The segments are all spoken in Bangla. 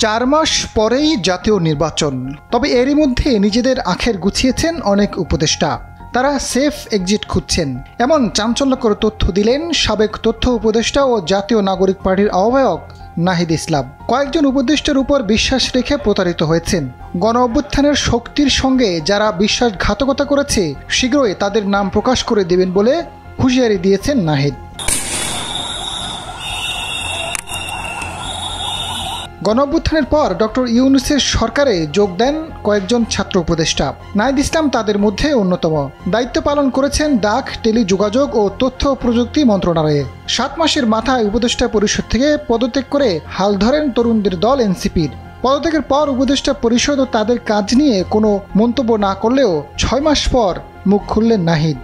4 মাস পরেই জাতীয় নির্বাচন, তবে এরই মধ্যে নিজেদের আখের গুছিয়েছেন অনেক উপদেষ্টা। তারা সেফ এক্সিট খুঁজছেন, এমন চাঞ্চল্যকর তথ্য দিলেন সাবেক তথ্য উপদেষ্টা ও জাতীয় নাগরিক পার্টির আহ্বায়ক নাহিদ ইসলাম। কয়েকজন উপদেষ্টার উপর বিশ্বাস রেখে প্রতারিত হয়েছেন। গণ অভ্যুত্থানের শক্তির সঙ্গে যারা বিশ্বাসঘাতকতা করেছে শীঘ্রই তাদের নাম প্রকাশ করে দেবেন বলে হুঁশিয়ারি দিয়েছেন নাহিদ। গণ অভ্যুত্থানের পর ডক্টর ইউনূসের সরকারে যোগ দেন কয়েকজন ছাত্র উপদেষ্টা। নাহিদ ইসলাম তাদের মধ্যে অন্যতম। দায়িত্ব পালন করেছেন ডাক, টেলিযোগাযোগ ও তথ্য প্রযুক্তি মন্ত্রণালয়ে। 7 মাসের মাথায় উপদেষ্টা পরিষদ থেকে পদত্যাগ করে হাল ধরেন তরুণদের দল এনসিপির। পদত্যাগের পর উপদেষ্টা পরিষদ ও তাদের কাজ নিয়ে কোনো মন্তব্য না করলেও 6 মাস পর মুখ খুললেন নাহিদ।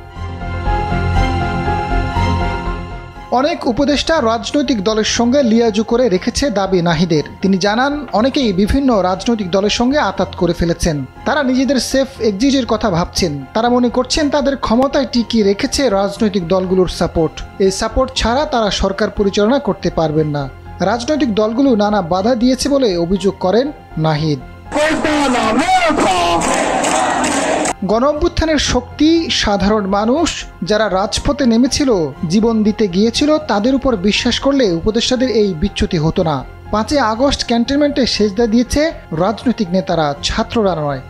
অনেক উপদেষ্টা রাজনৈতিক দলের সঙ্গে লিয়াজু করে রেখেছে দাবি নাহিদের। তিনি জানান, অনেকেই বিভিন্ন রাজনৈতিক দলের সঙ্গে আঁতাত করে ফেলেছেন। তারা নিজেদের সেফ এক্সিটের কথা ভাবছেন। তারা মনে করছেন তাদের ক্ষমতায় টিকিয়ে রেখেছে রাজনৈতিক দলগুলোর সাপোর্ট। এই সাপোর্ট ছাড়া তারা সরকার পরিচালনা করতে পারবেন না। রাজনৈতিক দলগুলো নানা বাধা দিয়েছে বলে অভিযোগ করেন নাহিদ। গণ অভ্যুত্থানের শক্তি সাধারণ মানুষ যারা রাজপথে নেমেছিল, জীবন দিতে গিয়েছিল, তাদের উপর বিশ্বাস করলে উপদেষ্টাদের এই বিচ্যুতি হতো না। 5 আগস্ট ক্যান্টনমেন্টে সেজদা দিয়েছে রাজনৈতিক নেতারা, ছাত্ররা নয়।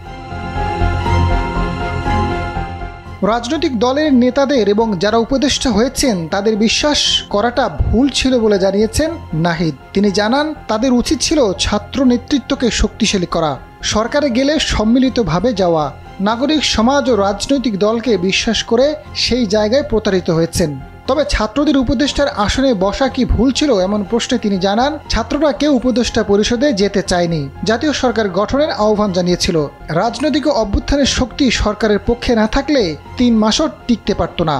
রাজনৈতিক দলের নেতাদের এবং যারা উপদেষ্টা হয়েছেন তাদের বিশ্বাস করাটা ভুল ছিল বলে জানিয়েছেন নাহিদ। তিনি জানান, তাদের উচিত ছিল ছাত্র নেতৃত্বকে শক্তিশালী করা, সরকারে গেলে সম্মিলিতভাবে যাওয়া। নাগরিক সমাজ ও রাজনৈতিক দলকে বিশ্বাস করে সেই জায়গায় প্রতারিত হয়েছেন। তবে ছাত্রদের উপদেষ্টার আসনে বসা কি ভুল ছিল এমন প্রশ্নে তিনি জানান, ছাত্ররা কেউ উপদেষ্টা পরিষদে যেতে চায়নি, জাতীয় সরকার গঠনের আহ্বান জানিয়েছিল। রাজনৈতিক অভ্যুত্থানের শক্তি সরকারের পক্ষে না থাকলে 3 মাসও টিকতে পারত না।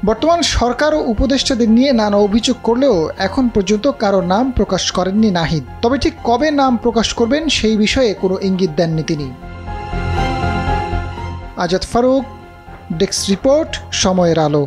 বর্তমান সরকার ও উপদেষ্টাদের নিয়ে নানা অভিযোগ করলেও এখন পর্যন্ত কারো নাম প্রকাশ করেননি নাহিদ। তবে ঠিক কবে নাম প্রকাশ করবেন সেই বিষয়ে কোনো ইঙ্গিত দেননি তিনি। আজাদ ফারুক, ডেস্ক রিপোর্ট, সময়ের আলো।